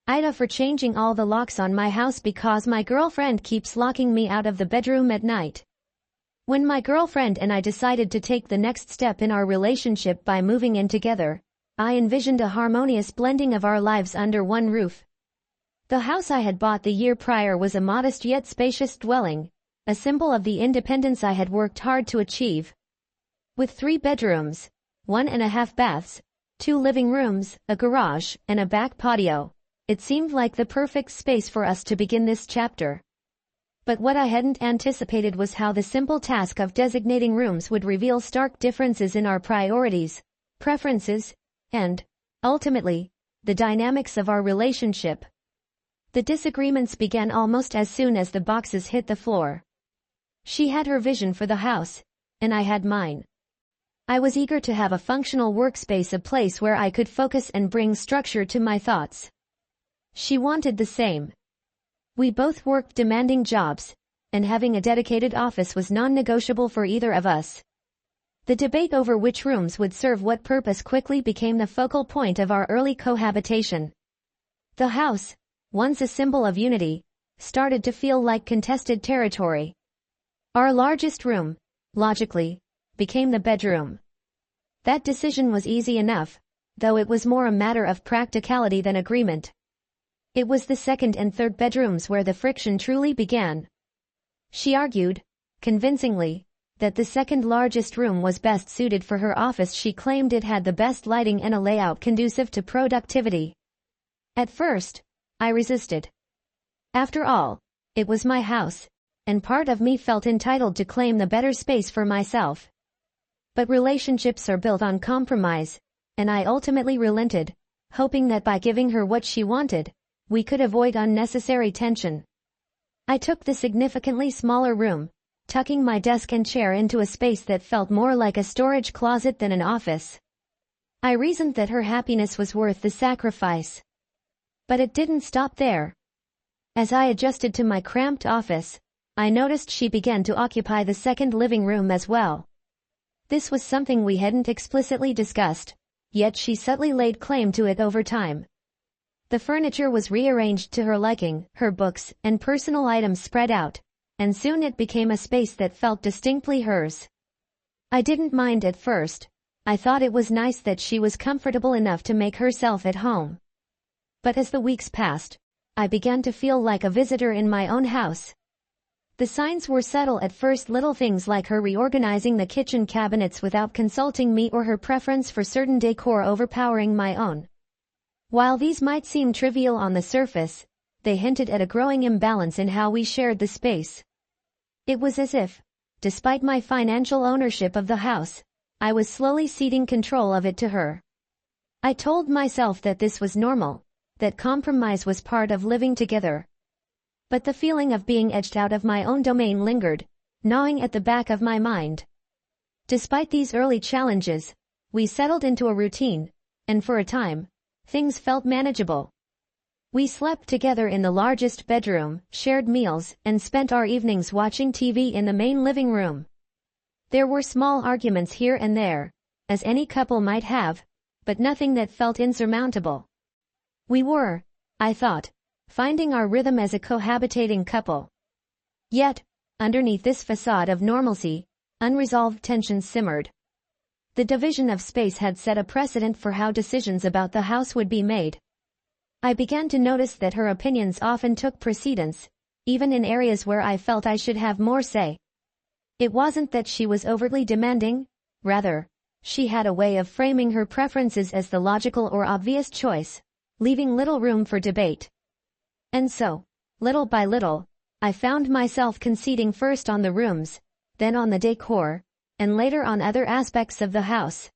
Ida for changing all the locks on my house because my girlfriend keeps locking me out of the bedroom at night. When my girlfriend and I decided to take the next step in our relationship by moving in together, I envisioned a harmonious blending of our lives under one roof. The house I had bought the year prior was a modest yet spacious dwelling, a symbol of the independence I had worked hard to achieve. With 3 bedrooms, 1.5 baths, 2 living rooms, a garage, and a back patio, it seemed like the perfect space for us to begin this chapter. But what I hadn't anticipated was how the simple task of designating rooms would reveal stark differences in our priorities, preferences, and, ultimately, the dynamics of our relationship. The disagreements began almost as soon as the boxes hit the floor. She had her vision for the house, and I had mine. I was eager to have a functional workspace, a place where I could focus and bring structure to my thoughts. She wanted the same. We both worked demanding jobs, and having a dedicated office was non-negotiable for either of us. The debate over which rooms would serve what purpose quickly became the focal point of our early cohabitation. The house, once a symbol of unity, started to feel like contested territory. Our largest room, logically, became the bedroom. That decision was easy enough, though it was more a matter of practicality than agreement. It was the second and third bedrooms where the friction truly began. She argued, convincingly, that the second largest room was best suited for her office. She claimed it had the best lighting and a layout conducive to productivity. At first, I resisted. After all, it was my house, and part of me felt entitled to claim the better space for myself. But relationships are built on compromise, and I ultimately relented, hoping that by giving her what she wanted, we could avoid unnecessary tension. I took the significantly smaller room, tucking my desk and chair into a space that felt more like a storage closet than an office. I reasoned that her happiness was worth the sacrifice. But it didn't stop there. As I adjusted to my cramped office, I noticed she began to occupy the second living room as well. This was something we hadn't explicitly discussed, yet she subtly laid claim to it over time. The furniture was rearranged to her liking, her books and personal items spread out, and soon it became a space that felt distinctly hers. I didn't mind at first. I thought it was nice that she was comfortable enough to make herself at home. But as the weeks passed, I began to feel like a visitor in my own house. The signs were subtle at first, little things like her reorganizing the kitchen cabinets without consulting me or her preference for certain decor overpowering my own. While these might seem trivial on the surface, they hinted at a growing imbalance in how we shared the space. It was as if, despite my financial ownership of the house, I was slowly ceding control of it to her. I told myself that this was normal, that compromise was part of living together. But the feeling of being edged out of my own domain lingered, gnawing at the back of my mind. Despite these early challenges, we settled into a routine, and for a time, things felt manageable. We slept together in the largest bedroom, shared meals, and spent our evenings watching TV in the main living room. There were small arguments here and there, as any couple might have, but nothing that felt insurmountable. We were, I thought, finding our rhythm as a cohabitating couple. Yet, underneath this facade of normalcy, unresolved tensions simmered. The division of space had set a precedent for how decisions about the house would be made. I began to notice that her opinions often took precedence, even in areas where I felt I should have more say. It wasn't that she was overtly demanding, rather, she had a way of framing her preferences as the logical or obvious choice, leaving little room for debate. And so, little by little, I found myself conceding first on the rooms, then on the decor, and later on other aspects of the house.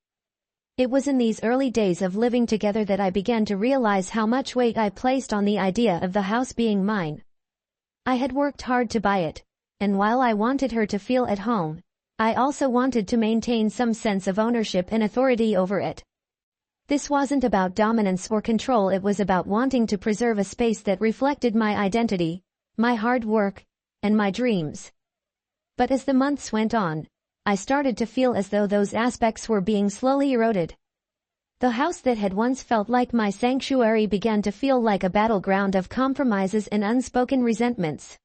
It was in these early days of living together that I began to realize how much weight I placed on the idea of the house being mine. I had worked hard to buy it, and while I wanted her to feel at home, I also wanted to maintain some sense of ownership and authority over it. This wasn't about dominance or control, it was about wanting to preserve a space that reflected my identity, my hard work, and my dreams. But as the months went on, I started to feel as though those aspects were being slowly eroded. The house that had once felt like my sanctuary began to feel like a battleground of compromises and unspoken resentments.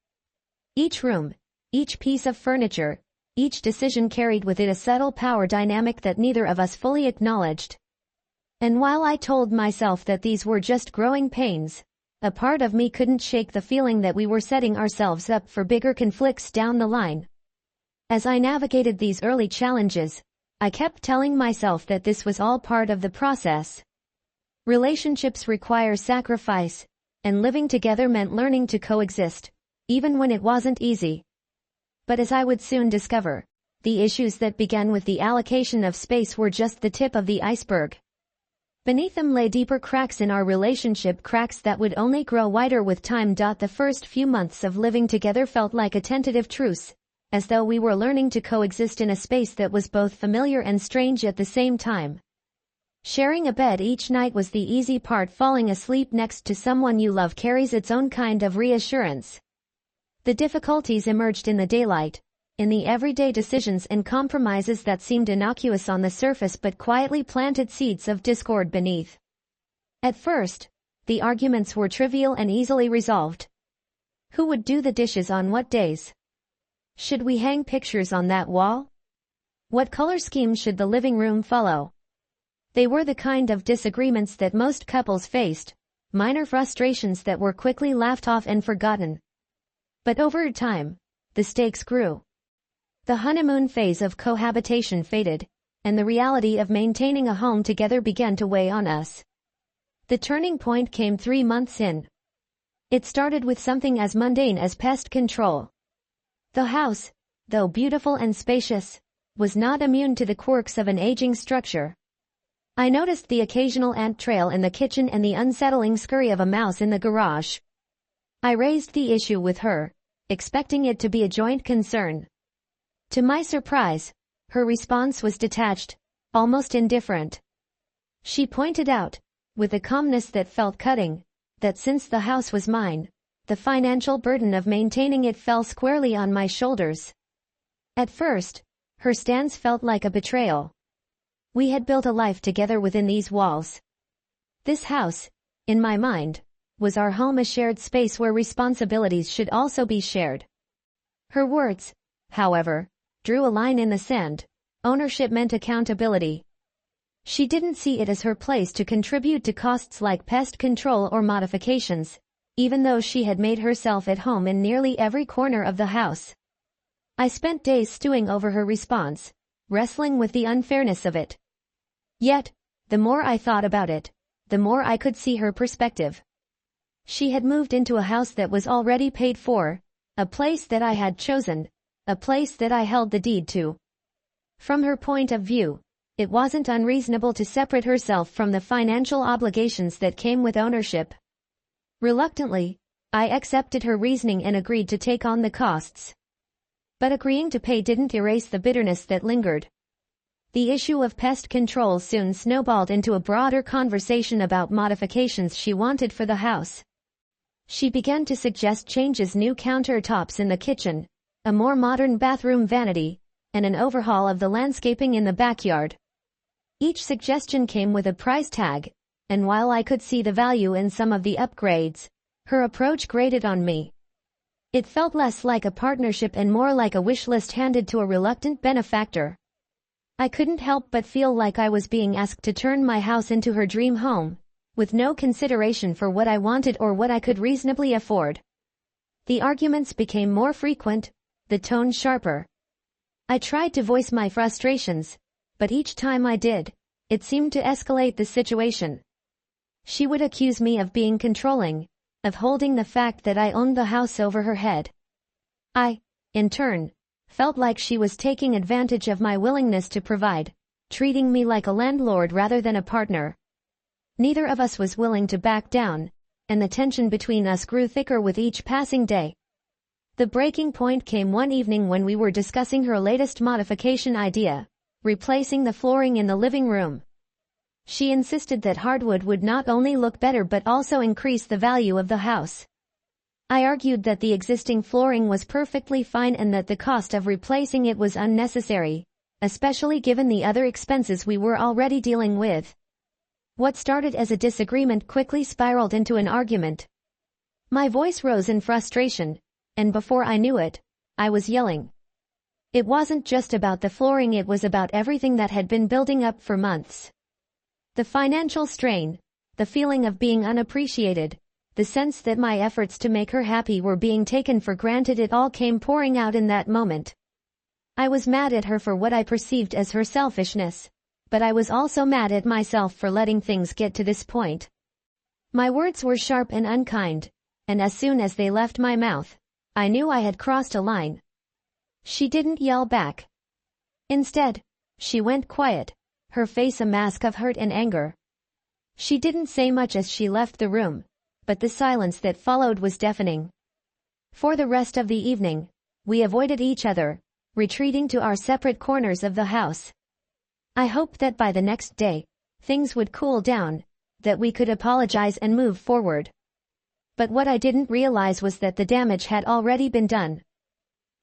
Each room, each piece of furniture, each decision carried with it a subtle power dynamic that neither of us fully acknowledged. And while I told myself that these were just growing pains, a part of me couldn't shake the feeling that we were setting ourselves up for bigger conflicts down the line. As I navigated these early challenges, I kept telling myself that this was all part of the process. Relationships require sacrifice, and living together meant learning to coexist, even when it wasn't easy. But as I would soon discover, the issues that began with the allocation of space were just the tip of the iceberg. Beneath them lay deeper cracks in our relationship, cracks that would only grow wider with time. The first few months of living together felt like a tentative truce, as though we were learning to coexist in a space that was both familiar and strange at the same time. Sharing a bed each night was the easy part. Falling asleep next to someone you love carries its own kind of reassurance. The difficulties emerged in the daylight, in the everyday decisions and compromises that seemed innocuous on the surface but quietly planted seeds of discord beneath. At first, the arguments were trivial and easily resolved. Who would do the dishes on what days? Should we hang pictures on that wall? What color scheme should the living room follow? They were the kind of disagreements that most couples faced, minor frustrations that were quickly laughed off and forgotten. But over time, the stakes grew. The honeymoon phase of cohabitation faded, and the reality of maintaining a home together began to weigh on us. The turning point came 3 months in. It started with something as mundane as pest control. The house, though beautiful and spacious, was not immune to the quirks of an aging structure. I noticed the occasional ant trail in the kitchen and the unsettling scurry of a mouse in the garage. I raised the issue with her, expecting it to be a joint concern. To my surprise, her response was detached, almost indifferent. She pointed out, with a calmness that felt cutting, that since the house was mine, the financial burden of maintaining it fell squarely on my shoulders. At first, her stance felt like a betrayal. We had built a life together within these walls. This house, in my mind, was our home, a shared space where responsibilities should also be shared. Her words, however, drew a line in the sand. Ownership meant accountability. She didn't see it as her place to contribute to costs like pest control or modifications, even though she had made herself at home in nearly every corner of the house. I spent days stewing over her response, wrestling with the unfairness of it. Yet, the more I thought about it, the more I could see her perspective. She had moved into a house that was already paid for, a place that I had chosen, a place that I held the deed to. From her point of view, it wasn't unreasonable to separate herself from the financial obligations that came with ownership. Reluctantly, I accepted her reasoning and agreed to take on the costs. But agreeing to pay didn't erase the bitterness that lingered. The issue of pest control soon snowballed into a broader conversation about modifications she wanted for the house. She began to suggest changes: new countertops in the kitchen, a more modern bathroom vanity, and an overhaul of the landscaping in the backyard. Each suggestion came with a price tag, and while I could see the value in some of the upgrades, her approach grated on me. It felt less like a partnership and more like a wish list handed to a reluctant benefactor. I couldn't help but feel like I was being asked to turn my house into her dream home, with no consideration for what I wanted or what I could reasonably afford. The arguments became more frequent, the tone sharper. I tried to voice my frustrations, but each time I did, it seemed to escalate the situation. She would accuse me of being controlling, of holding the fact that I owned the house over her head. I, in turn, felt like she was taking advantage of my willingness to provide, treating me like a landlord rather than a partner. Neither of us was willing to back down, and the tension between us grew thicker with each passing day. The breaking point came one evening when we were discussing her latest modification idea, replacing the flooring in the living room. She insisted that hardwood would not only look better but also increase the value of the house. I argued that the existing flooring was perfectly fine and that the cost of replacing it was unnecessary, especially given the other expenses we were already dealing with. What started as a disagreement quickly spiraled into an argument. My voice rose in frustration, and before I knew it, I was yelling. It wasn't just about the flooring, it was about everything that had been building up for months. The financial strain, the feeling of being unappreciated, the sense that my efforts to make her happy were being taken for granted, it all came pouring out in that moment. I was mad at her for what I perceived as her selfishness, but I was also mad at myself for letting things get to this point. My words were sharp and unkind, and as soon as they left my mouth, I knew I had crossed a line. She didn't yell back. Instead, she went quiet, her face a mask of hurt and anger. She didn't say much as she left the room, but the silence that followed was deafening. For the rest of the evening, we avoided each other, retreating to our separate corners of the house. I hoped that by the next day, things would cool down, that we could apologize and move forward. But what I didn't realize was that the damage had already been done.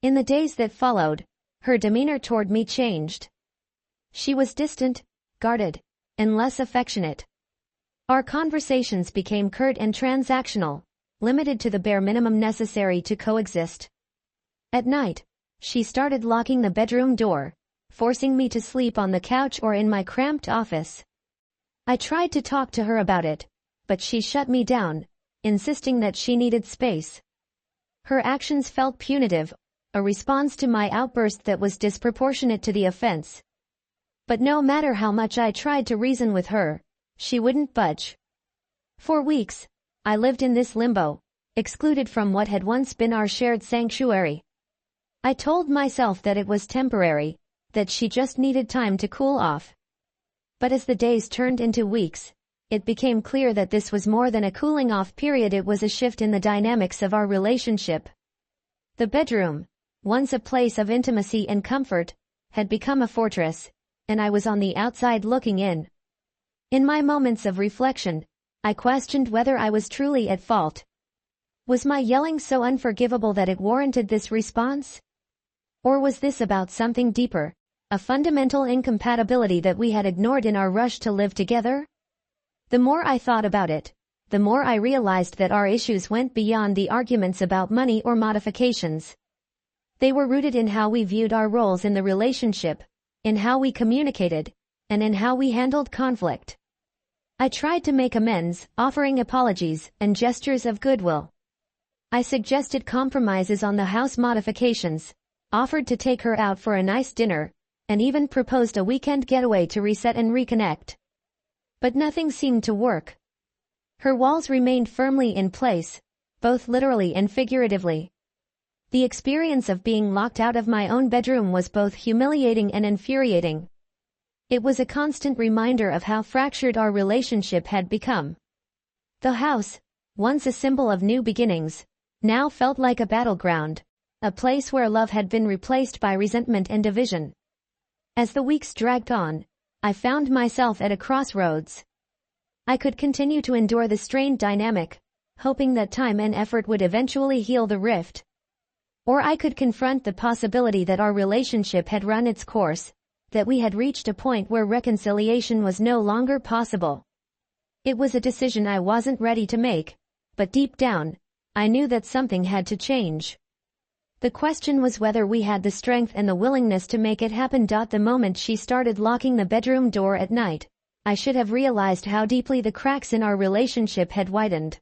In the days that followed, her demeanor toward me changed. She was distant, guarded, and less affectionate. Our conversations became curt and transactional, limited to the bare minimum necessary to coexist. At night, she started locking the bedroom door, forcing me to sleep on the couch or in my cramped office. I tried to talk to her about it, but she shut me down, insisting that she needed space. Her actions felt punitive, a response to my outburst that was disproportionate to the offense. But no matter how much I tried to reason with her, she wouldn't budge. For weeks, I lived in this limbo, excluded from what had once been our shared sanctuary. I told myself that it was temporary, that she just needed time to cool off. But as the days turned into weeks, it became clear that this was more than a cooling off period, it was a shift in the dynamics of our relationship. The bedroom, once a place of intimacy and comfort, had become a fortress, and I was on the outside looking in. In my moments of reflection, I questioned whether I was truly at fault. Was my yelling so unforgivable that it warranted this response? Or was this about something deeper, a fundamental incompatibility that we had ignored in our rush to live together? The more I thought about it, the more I realized that our issues went beyond the arguments about money or modifications. They were rooted in how we viewed our roles in the relationship, in how we communicated, and in how we handled conflict. I tried to make amends, offering apologies and gestures of goodwill. I suggested compromises on the house modifications, offered to take her out for a nice dinner, and even proposed a weekend getaway to reset and reconnect. But nothing seemed to work. Her walls remained firmly in place, both literally and figuratively. The experience of being locked out of my own bedroom was both humiliating and infuriating. It was a constant reminder of how fractured our relationship had become. The house, once a symbol of new beginnings, now felt like a battleground, a place where love had been replaced by resentment and division. As the weeks dragged on, I found myself at a crossroads. I could continue to endure the strained dynamic, hoping that time and effort would eventually heal the rift. Or I could confront the possibility that our relationship had run its course, that we had reached a point where reconciliation was no longer possible. It was a decision I wasn't ready to make, but deep down, I knew that something had to change. The question was whether we had the strength and the willingness to make it happen. The moment she started locking the bedroom door at night, I should have realized how deeply the cracks in our relationship had widened.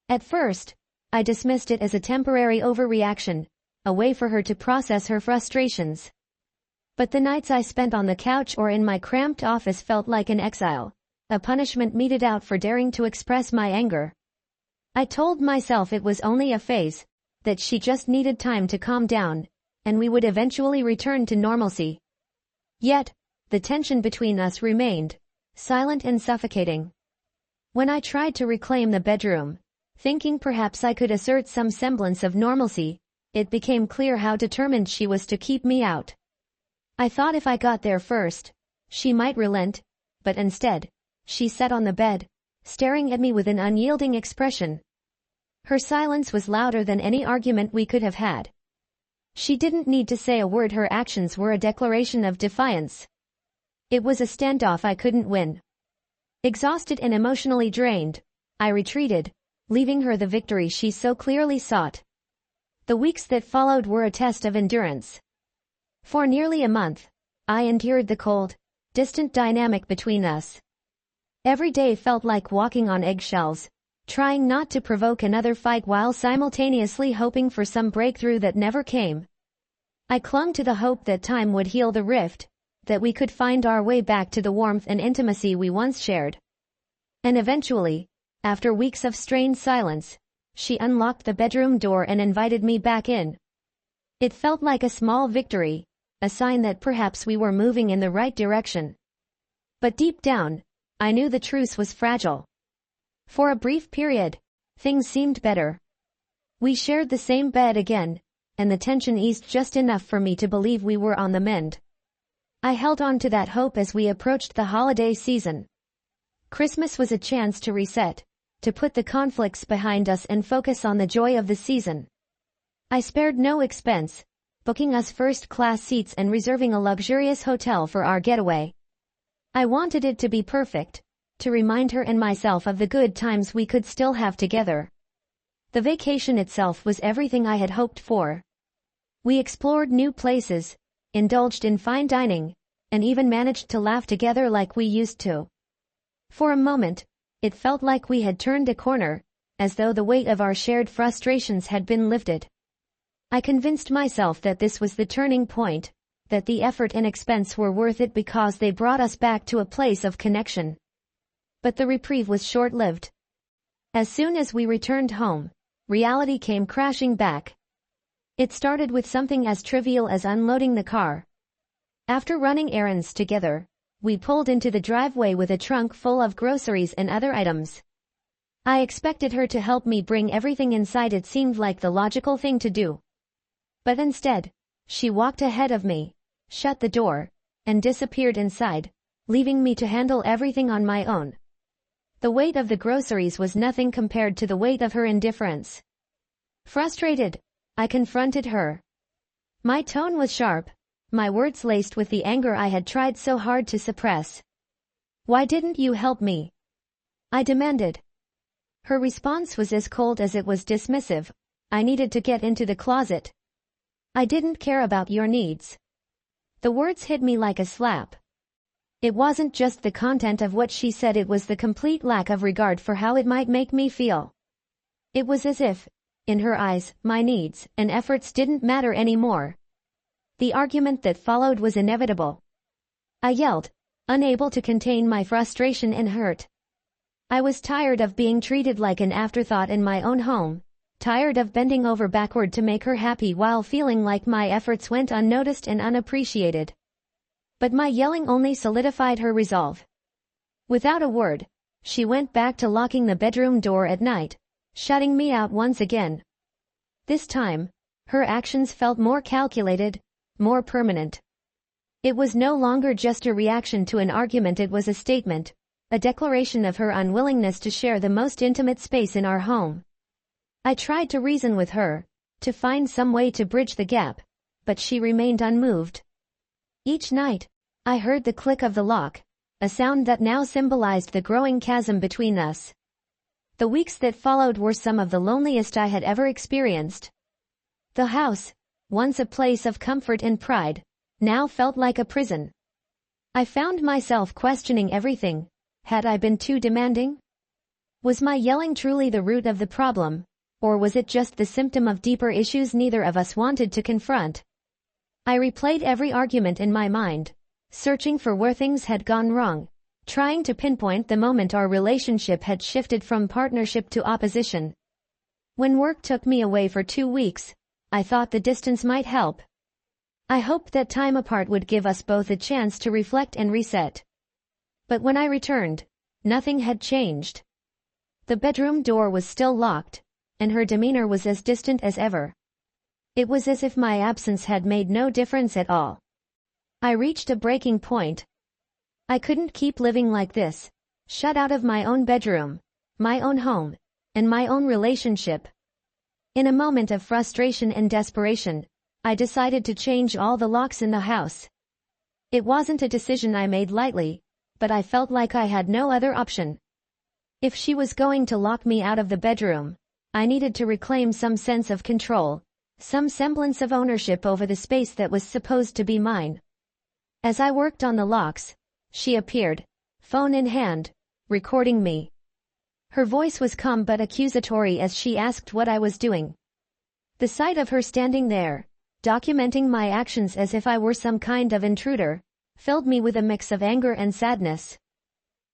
At first, I dismissed it as a temporary overreaction, a way for her to process her frustrations. But the nights I spent on the couch or in my cramped office felt like an exile, a punishment meted out for daring to express my anger. I told myself it was only a phase, that she just needed time to calm down, and we would eventually return to normalcy. Yet, the tension between us remained, silent and suffocating. When I tried to reclaim the bedroom, thinking perhaps I could assert some semblance of normalcy, it became clear how determined she was to keep me out. I thought if I got there first, she might relent, but instead, she sat on the bed, staring at me with an unyielding expression. Her silence was louder than any argument we could have had. She didn't need to say a word, her actions were a declaration of defiance. It was a standoff I couldn't win. Exhausted and emotionally drained, I retreated, leaving her the victory she so clearly sought. The weeks that followed were a test of endurance. For nearly a month, I endured the cold, distant dynamic between us. Every day felt like walking on eggshells, trying not to provoke another fight while simultaneously hoping for some breakthrough that never came. I clung to the hope that time would heal the rift, that we could find our way back to the warmth and intimacy we once shared. And eventually, after weeks of strained silence, she unlocked the bedroom door and invited me back in. It felt like a small victory, a sign that perhaps we were moving in the right direction. But deep down, I knew the truce was fragile. For a brief period, things seemed better. We shared the same bed again, and the tension eased just enough for me to believe we were on the mend. I held on to that hope as we approached the holiday season. Christmas was a chance to reset, to put the conflicts behind us and focus on the joy of the season. I spared no expense, booking us first-class seats and reserving a luxurious hotel for our getaway. I wanted it to be perfect, to remind her and myself of the good times we could still have together. The vacation itself was everything I had hoped for. We explored new places, indulged in fine dining, and even managed to laugh together like we used to. For a moment, it felt like we had turned a corner, as though the weight of our shared frustrations had been lifted. I convinced myself that this was the turning point, that the effort and expense were worth it because they brought us back to a place of connection. But the reprieve was short-lived. As soon as we returned home, reality came crashing back. It started with something as trivial as unloading the car. After running errands together, we pulled into the driveway with a trunk full of groceries and other items. I expected her to help me bring everything inside. It seemed like the logical thing to do. But instead, she walked ahead of me, shut the door, and disappeared inside, leaving me to handle everything on my own. The weight of the groceries was nothing compared to the weight of her indifference. Frustrated, I confronted her. My tone was sharp, my words laced with the anger I had tried so hard to suppress. "Why didn't you help me?" I demanded. Her response was as cold as it was dismissive. "I needed to get into the closet. I didn't care about your needs." The words hit me like a slap. It wasn't just the content of what she said, it was the complete lack of regard for how it might make me feel. It was as if, in her eyes, my needs and efforts didn't matter anymore. The argument that followed was inevitable. I yelled, unable to contain my frustration and hurt. I was tired of being treated like an afterthought in my own home, tired of bending over backward to make her happy while feeling like my efforts went unnoticed and unappreciated. But my yelling only solidified her resolve. Without a word, she went back to locking the bedroom door at night, shutting me out once again. This time, her actions felt more calculated, more permanent. It was no longer just a reaction to an argument, it was a statement, a declaration of her unwillingness to share the most intimate space in our home. I tried to reason with her, to find some way to bridge the gap, but she remained unmoved. Each night, I heard the click of the lock, a sound that now symbolized the growing chasm between us. The weeks that followed were some of the loneliest I had ever experienced. The house, once a place of comfort and pride, now felt like a prison. I found myself questioning everything. Had I been too demanding? Was my yelling truly the root of the problem, or was it just the symptom of deeper issues neither of us wanted to confront? I replayed every argument in my mind, searching for where things had gone wrong, trying to pinpoint the moment our relationship had shifted from partnership to opposition. When work took me away for 2 weeks, I thought the distance might help. I hoped that time apart would give us both a chance to reflect and reset. But when I returned, nothing had changed. The bedroom door was still locked, and her demeanor was as distant as ever. It was as if my absence had made no difference at all. I reached a breaking point. I couldn't keep living like this, shut out of my own bedroom, my own home, and my own relationship. In a moment of frustration and desperation, I decided to change all the locks in the house. It wasn't a decision I made lightly, but I felt like I had no other option. If she was going to lock me out of the bedroom, I needed to reclaim some sense of control, some semblance of ownership over the space that was supposed to be mine. As I worked on the locks, she appeared, phone in hand, recording me. Her voice was calm but accusatory as she asked what I was doing. The sight of her standing there, documenting my actions as if I were some kind of intruder, filled me with a mix of anger and sadness.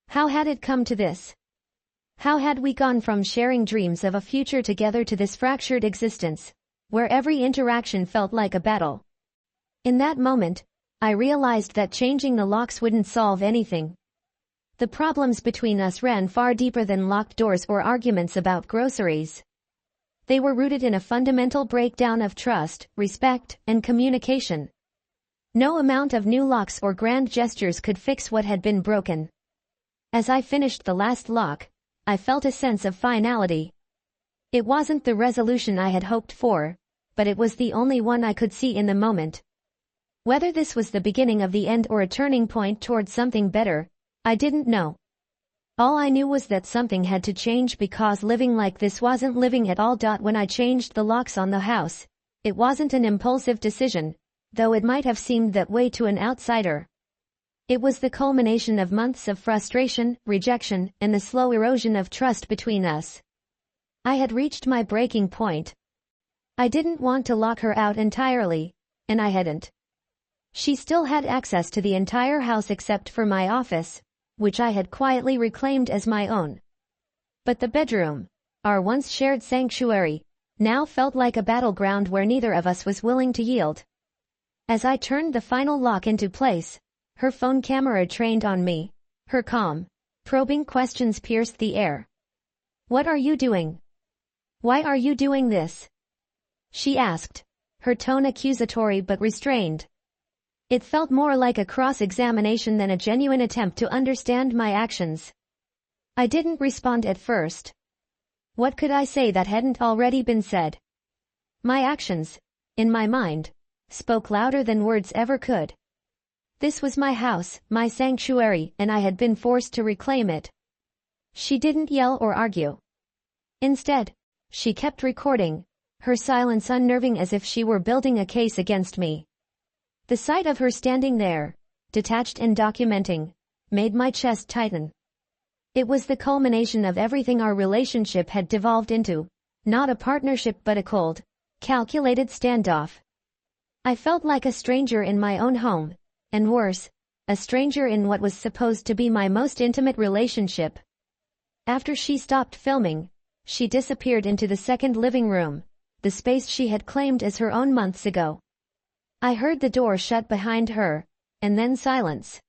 How had it come to this? How had we gone from sharing dreams of a future together to this fractured existence, where every interaction felt like a battle? In that moment, I realized that changing the locks wouldn't solve anything. The problems between us ran far deeper than locked doors or arguments about groceries. They were rooted in a fundamental breakdown of trust, respect, and communication. No amount of new locks or grand gestures could fix what had been broken. As I finished the last lock, I felt a sense of finality. It wasn't the resolution I had hoped for, but it was the only one I could see in the moment. Whether this was the beginning of the end or a turning point towards something better, I didn't know. All I knew was that something had to change because living like this wasn't living at all. When I changed the locks on the house, it wasn't an impulsive decision, though it might have seemed that way to an outsider. It was the culmination of months of frustration, rejection, and the slow erosion of trust between us. I had reached my breaking point. I didn't want to lock her out entirely, and I hadn't. She still had access to the entire house except for my office, which I had quietly reclaimed as my own. But the bedroom, our once shared sanctuary, now felt like a battleground where neither of us was willing to yield. As I turned the final lock into place, her phone camera trained on me. Her calm, probing questions pierced the air. "What are you doing? Why are you doing this?" she asked, her tone accusatory but restrained. It felt more like a cross-examination than a genuine attempt to understand my actions. I didn't respond at first. What could I say that hadn't already been said? My actions, in my mind, spoke louder than words ever could. This was my house, my sanctuary, and I had been forced to reclaim it. She didn't yell or argue. Instead, she kept recording, her silence unnerving as if she were building a case against me. The sight of her standing there, detached and documenting, made my chest tighten. It was the culmination of everything our relationship had devolved into, not a partnership but a cold, calculated standoff. I felt like a stranger in my own home, and worse, a stranger in what was supposed to be my most intimate relationship. After she stopped filming, she disappeared into the second living room, the space she had claimed as her own months ago. I heard the door shut behind her, and then silence.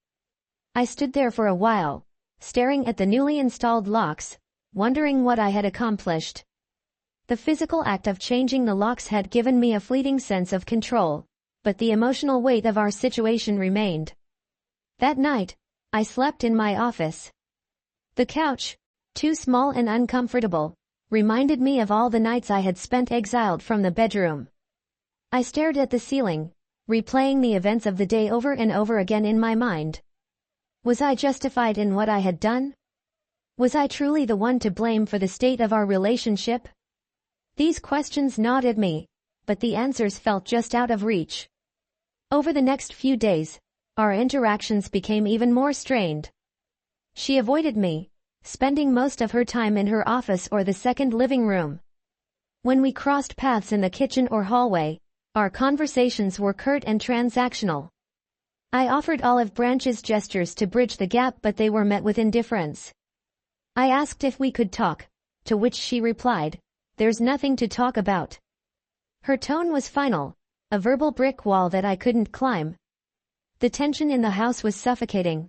I stood there for a while, staring at the newly installed locks, wondering what I had accomplished. The physical act of changing the locks had given me a fleeting sense of control, but the emotional weight of our situation remained. That night, I slept in my office. The couch, too small and uncomfortable, reminded me of all the nights I had spent exiled from the bedroom. I stared at the ceiling, replaying the events of the day over and over again in my mind. Was I justified in what I had done? Was I truly the one to blame for the state of our relationship? These questions gnawed at me, but the answers felt just out of reach. Over the next few days, our interactions became even more strained. She avoided me, spending most of her time in her office or the second living room. When we crossed paths in the kitchen or hallway, our conversations were curt and transactional. I offered olive branches gestures to bridge the gap, but they were met with indifference. I asked if we could talk, to which she replied, "There's nothing to talk about." Her tone was final, a verbal brick wall that I couldn't climb. The tension in the house was suffocating.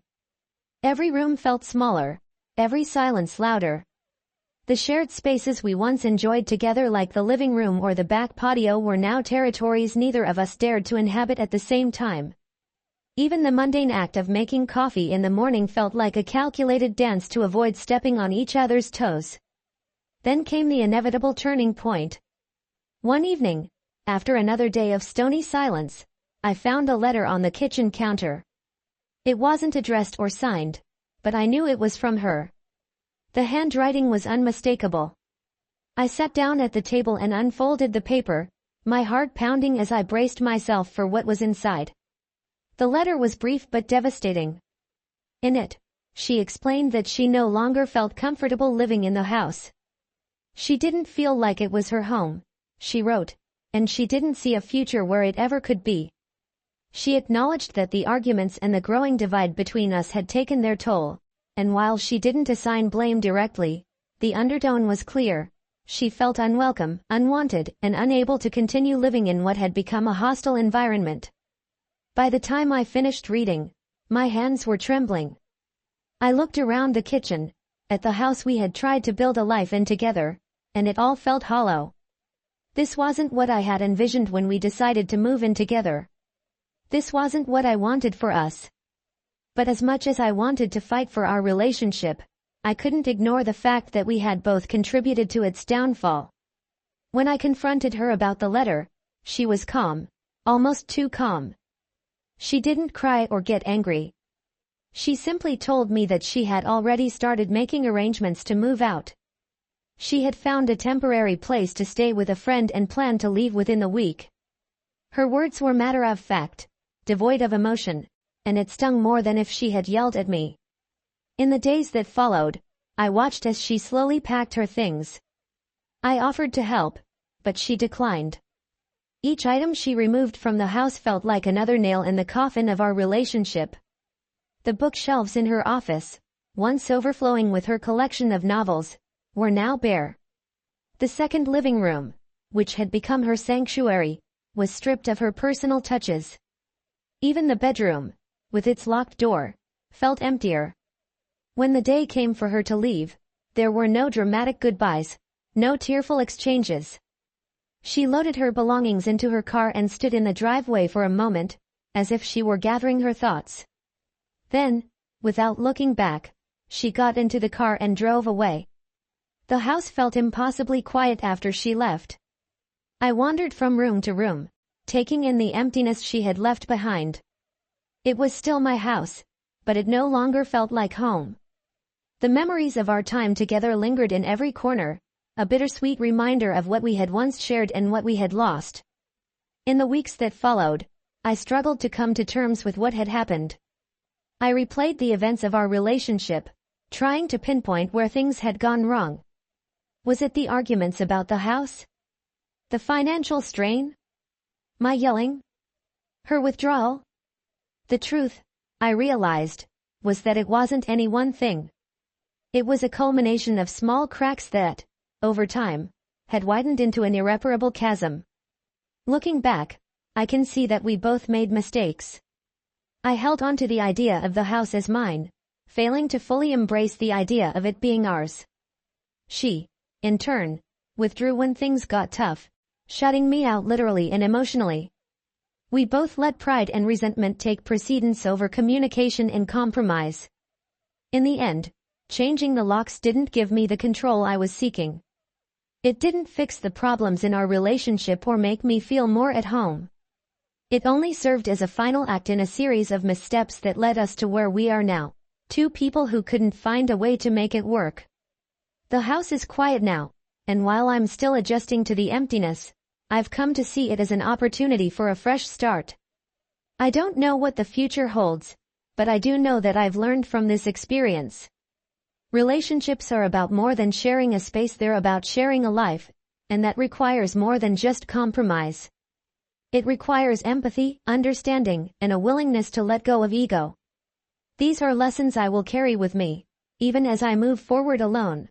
Every room felt smaller, every silence louder. The shared spaces we once enjoyed together, like the living room or the back patio, were now territories neither of us dared to inhabit at the same time. Even the mundane act of making coffee in the morning felt like a calculated dance to avoid stepping on each other's toes. Then came the inevitable turning point. One evening, after another day of stony silence, I found a letter on the kitchen counter. It wasn't addressed or signed, but I knew it was from her. The handwriting was unmistakable. I sat down at the table and unfolded the paper, my heart pounding as I braced myself for what was inside. The letter was brief but devastating. In it, she explained that she no longer felt comfortable living in the house. She didn't feel like it was her home, she wrote, and she didn't see a future where it ever could be. She acknowledged that the arguments and the growing divide between us had taken their toll, and while she didn't assign blame directly, the undertone was clear. She felt unwelcome, unwanted, and unable to continue living in what had become a hostile environment. By the time I finished reading, my hands were trembling. I looked around the kitchen, at the house we had tried to build a life in together, and it all felt hollow. This wasn't what I had envisioned when we decided to move in together. This wasn't what I wanted for us. But as much as I wanted to fight for our relationship, I couldn't ignore the fact that we had both contributed to its downfall. When I confronted her about the letter, she was calm, almost too calm. She didn't cry or get angry. She simply told me that she had already started making arrangements to move out. She had found a temporary place to stay with a friend and planned to leave within the week. Her words were matter of fact, devoid of emotion, and it stung more than if she had yelled at me. In the days that followed, I watched as she slowly packed her things. I offered to help, but she declined. Each item she removed from the house felt like another nail in the coffin of our relationship. The bookshelves in her office, once overflowing with her collection of novels, were now bare. The second living room, which had become her sanctuary, was stripped of her personal touches. Even the bedroom, with its locked door, felt emptier. When the day came for her to leave, there were no dramatic goodbyes, no tearful exchanges. She loaded her belongings into her car and stood in the driveway for a moment, as if she were gathering her thoughts. Then, without looking back, she got into the car and drove away. The house felt impossibly quiet after she left. I wandered from room to room, taking in the emptiness she had left behind. It was still my house, but it no longer felt like home. The memories of our time together lingered in every corner, a bittersweet reminder of what we had once shared and what we had lost. In the weeks that followed, I struggled to come to terms with what had happened. I replayed the events of our relationship, trying to pinpoint where things had gone wrong. Was it the arguments about the house? The financial strain? My yelling? Her withdrawal? The truth, I realized, was that it wasn't any one thing. It was a culmination of small cracks that, over time, had widened into an irreparable chasm. Looking back, I can see that we both made mistakes. I held on to the idea of the house as mine, failing to fully embrace the idea of it being ours. She, in turn, withdrew when things got tough, shutting me out literally and emotionally. We both let pride and resentment take precedence over communication and compromise. In the end, changing the locks didn't give me the control I was seeking. It didn't fix the problems in our relationship or make me feel more at home. It only served as a final act in a series of missteps that led us to where we are now, two people who couldn't find a way to make it work. The house is quiet now, and while I'm still adjusting to the emptiness, I've come to see it as an opportunity for a fresh start. I don't know what the future holds, but I do know that I've learned from this experience. Relationships are about more than sharing a space, they're about sharing a life, and that requires more than just compromise. It requires empathy, understanding, and a willingness to let go of ego. These are lessons I will carry with me, even as I move forward alone.